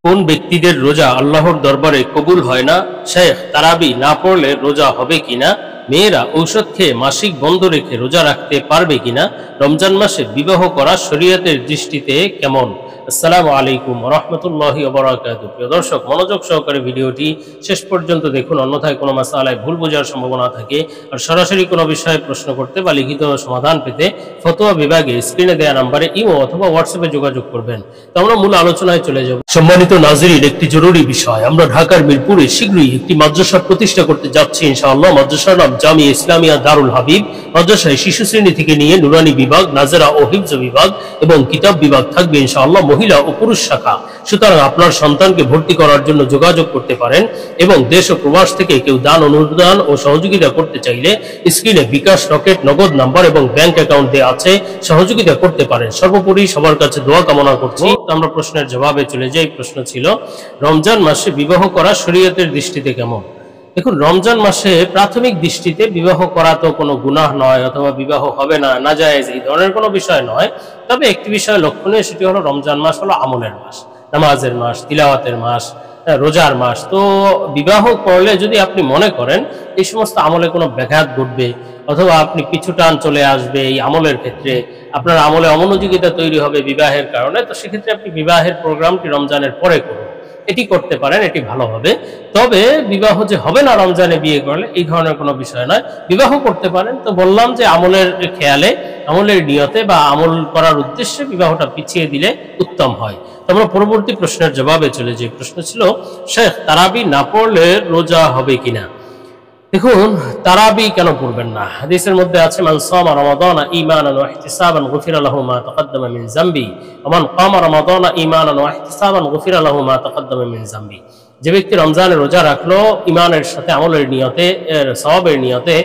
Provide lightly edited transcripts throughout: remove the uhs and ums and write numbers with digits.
কোন ব্যক্তিদের রোজা আল্লাহর দরবারে কবুল হয় না? শেখ, তারাবি না পড়লে রোজা হবে কিনা? মেয়েরা ঔষধ খেয়ে মাসিক বন্ধ রেখে রোজা রাখতে পারবে কিনা? রমজান মাসে বিবাহ করা শরীয়তের দৃষ্টিতে কেমন? আসসালামু আলাইকুম ওয়া রাহমাতুল্লাহি ওয়া বারাকাতুহু। প্রিয় দর্শক, মনোযোগ সহকারে ভিডিওটি শেষ পর্যন্ত দেখুন, অন্যথায় কোনো মাসআলায় ভুল বোঝার সম্ভাবনা থাকে। আর সরাসরি কোনো বিষয়ে প্রশ্ন করতে বা লিখিত সমাধান পেতে ফতোয়া বিভাগে স্ক্রিনে দেওয়া নম্বরে ইমো অথবা হোয়াটসঅ্যাপে যোগাযোগ করবেন। তো আমরা মূল আলোচনায় চলে যাব। সম্মানিত নাজরিন, একটি জরুরি বিষয়, আমরা ঢাকার মিরপুরে শীঘ্রই একটি মাদ্রাসা প্রতিষ্ঠা করতে যাচ্ছি ইনশাআল্লাহ। মাদ্রাসার নাম জামিয়া ইসলামিয়া দারুল হাবিব। মাদ্রাসায় শিশু শ্রেণী থেকে নিয়ে নুরানি বিভাগ, নাজেরা ও হিফজ বিভাগ এবং কিতাব বিভাগ থাকবে ইনশাআল্লাহ, মহিলা ও পুরুষ শাখা। সুতরাং আপনার সন্তানকে ভর্তি করার জন্য যোগাযোগ করতে পারেন এবং দেশ ও প্রবাস থেকে কেউ দান, অনুদান ও সহযোগিতা করতে চাইলে স্ক্রিনে বিকাশ, রকেট, নগদ নাম্বার এবং ব্যাংক অ্যাকাউন্ট দেওয়া আছে, সহযোগিতা করতে পারেন। সর্বোপরি সবার কাছে দোয়া কামনা করছি। আমরা প্রশ্নের জবাবে চলে যাই। প্রশ্ন ছিল, রমজান মাসে বিবাহ করা শরীয়তের দৃষ্টিতে কেমন? দেখুন, রমজান মাসে প্রাথমিক দৃষ্টিতে বিবাহ করা তো কোনো গুনাহ নয়, অথবা বিবাহ হবে না, নাজায়েজ, এই ধরনের কোনো বিষয় নয়। তবে একটি বিষয় লক্ষণীয়, সেটি হলো রমজান মাস হলো আমলের মাস, নামাজের মাস, তিলাওয়াতের মাস, রোজার মাস। তো বিবাহ করলে যদি আপনি মনে করেন এই সমস্ত আমলে কোনো ব্যাঘাত ঘটবে, অথবা আপনি পিছু টান চলে আসবে এই আমলের ক্ষেত্রে, আপনার আমলে অমনোযোগিতা তৈরি হবে বিবাহের কারণে, তো সেক্ষেত্রে আপনি বিবাহের প্রোগ্রামটি রমজানের পরে করুন। এটি করতে পারেন, এটি ভালো হবে। তবে বিবাহ যে হবে না রমজানে বিয়ে করলে, এই ধরনের কোনো বিষয় নয়। বিবাহ করতে পারেন, তো বললাম যে আমলের খেয়ালে, আমলের নিয়তে বা আমল করার উদ্দেশ্যে বিবাহটা পিছিয়ে দিলে উত্তম হয়। তো আমরা পরবর্তী প্রশ্নের জবাবে চলে যাই। প্রশ্ন ছিল, শেখ, তারাবি না পড়লে রোজা হবে কিনা? দেখুন, তারাবি কেন পড়বেন না? হাদিসের মধ্যে আছে, মান সামা রমাদানা ঈমানান ওয়া ইহতিসাবান গুফিরা লাহু মা তাকাদ্দামা মিন যামবি ওয়া মান কামা রমাদানা ঈমানান ওয়া ইহতিসাবান গুফিরা লাহু মা তাকাদ্দামা মিন যামবি। যে ব্যক্তি রমজানে রোজা রাখলো ঈমানের সাথে, আমলের নিয়তে, সওয়াবের নিয়তে,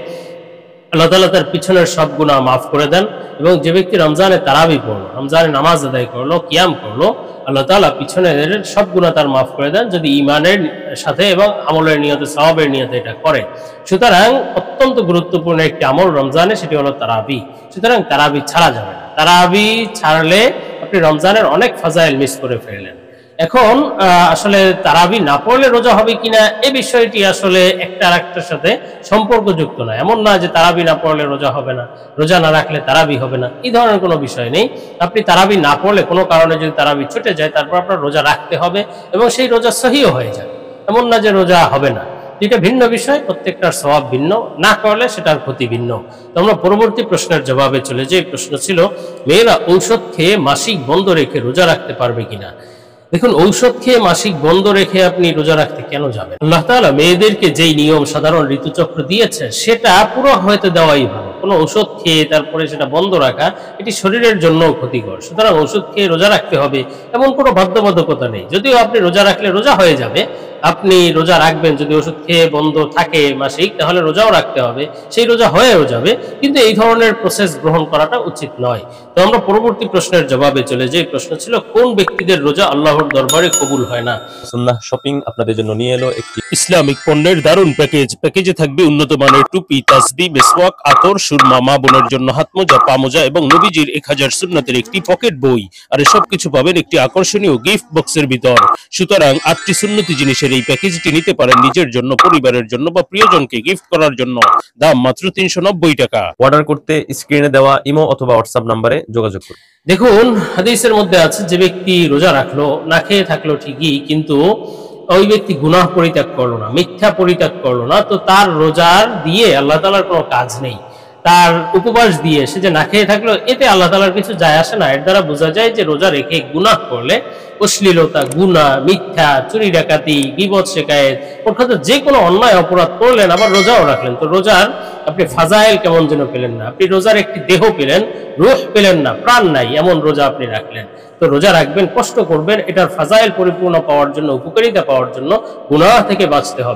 আল্লাহ তাআলা তার পিছনের সব গুনাহ মাফ করে দেন। এবং যে ব্যক্তি রমজানে তারাবি পড়লো, রমজানে নামাজ আদায় করলো, কিয়াম করলো, আল্লাহ তাআলা পিছনের সব গুনাহ তার মাফ করে দেন, যদি ঈমানের সাথে এবং আমলের নিয়তে, সওয়াবের নিয়তে এটা করে। সুতরাং অত্যন্ত গুরুত্বপূর্ণ একটি আমল রমজানে, সেটি হলো তারাবি। সুতরাং তারাবি ছাড়া যাবে না। তারাবি ছাড়লে আপনি রমজানের অনেক ফাজাইল মিস করে ফেললেন। এখন আসলে তারাবি না পড়লে রোজা হবে কিনা, এই বিষয়টি আসলে একটা আরেকটার সাথে সম্পর্কযুক্ত না। এমন না যে তারাবি না পড়লে রোজা হবে না, রোজা না রাখলে তারাবি হবে না, এই ধরনের কোনো বিষয় নেই। আপনি তারাবি না পড়লে, কোনো কারণে যদি তারাবি ছুটে যায়, তারপর আপনার রোজা রাখতে হবে এবং সেই রোজা সহিও হয়ে যাবে। এমন না যে রোজা হবে না। এটা ভিন্ন বিষয়, প্রত্যেকটার স্বভাব ভিন্ন, না করলে সেটার ক্ষতি ভিন্ন। তো আমরা পরবর্তী প্রশ্নের জবাবে চলে যাই। প্রশ্ন ছিল, মেয়েরা ঔষধ খেয়ে মাসিক বন্ধ রেখে রোজা রাখতে পারবে কিনা? দেখুন, ঔষধ খেয়ে মাসিক বন্ধ রেখে আপনি রোজা রাখতে কেন যাবেন? আল্লাহ তাআলা মেয়েদেরকে যেই নিয়ম সাধারণ ঋতুচক্র দিয়েছে, সেটা পুরো হয়তো দেওয়াই ভালো। কোনো ঔষধ খেয়ে তারপরে সেটা বন্ধ রাখা, এটি শরীরের জন্য ক্ষতিকর। সুতরাং ঔষধ খেয়ে রোজা রাখতে হবে এমন কোনো বাধ্যবাধকতা নেই। যদিও আপনি রোজা রাখলে রোজা হয়ে যাবে, আপনি রোজা রাখবেন, যদি ওষুধ খেয়ে বন্ধ থাকে মাসিক, তাহলে রোজাও রাখতে হবে, সেই রোজা হয়েও যাবে। কিন্তু এই ধরনের প্রসেস গ্রহণ করাটা উচিত নয়। তো আমরা পরবর্তী প্রশ্নের জবাবে চলে যাই। প্রশ্ন ছিল, কোন ব্যক্তিদের রোজা আল্লাহর দরবারে কবুল হয় না? সুন্নাহ শপিং আপনাদের জন্য নিয়ে এলো একটি ইসলামিক পণ্যের দারুণ প্যাকেজ। প্যাকেজে থাকবে উন্নত মানের টুপি, তাসবিহ, মেসওয়াক, আতর, সুরমা, মা বোনের জন্য হাত মোজা, পা মোজা এবং নবীজির 1000 সুন্নাতের একটি পকেট বই। আর এসব কিছু পাবেন একটি আকর্ষণীয় গিফট বক্সের ভিতর। সুতরাং 8টি সুন্নতি জিনিসের এই প্যাকেজটি নিতে পারেন নিজের জন্য, পরিবারের জন্য বা প্রিয়জনকে গিফট করার জন্য। দাম মাত্র 390 টাকা। অর্ডার করতে স্ক্রিনে দেওয়া ইমো অথবা হোয়াটসঅ্যাপ নম্বরে যোগাযোগ করুন। দেখুন, হাদিসের মধ্যে আছে, যে ব্যক্তি রোজা রাখলো, না খেয়ে থাকলো ঠিকই, কিন্তু ওই ব্যক্তি গুনাহ পরিত্যাগ করলো না, মিথ্যা পরিত্যাগ করলো না, তো তার রোজার দিয়ে আল্লাহ তাআলার কোনো কাজ নেই। তার উপবাস দিয়ে সে যে না খেয়ে থাকলো, এতে আল্লাহ তাআলার কিছু যায় আসে না। এর দ্বারা বোঝা যায় যে রোজা রেখে গুনাহ করলে, অশ্লীলতা, গুনাহ, মিথ্যা, চুরি ডাকাতি, গীবত, শিকায়েত, অর্থাৎ যে কোনো অন্যায় অপরাধ করলেন, আবার রোজাও রাখলেন, তো রোজার আপনি ফাজাইল কেমন যেন পেলেন না। আপনি রোজার একটি দেহ পেলেন, রূহ পেলেন না, প্রাণ নাই, এমন রোজা আপনি রাখলেন। তো রোজা রাখবেন, কষ্ট করবেন, এটার ফাজাইল পরিপূর্ণ পাওয়ার জন্য, উপকারিতা পাওয়ার জন্য, গুনাহ থেকে বাঁচতে হবে।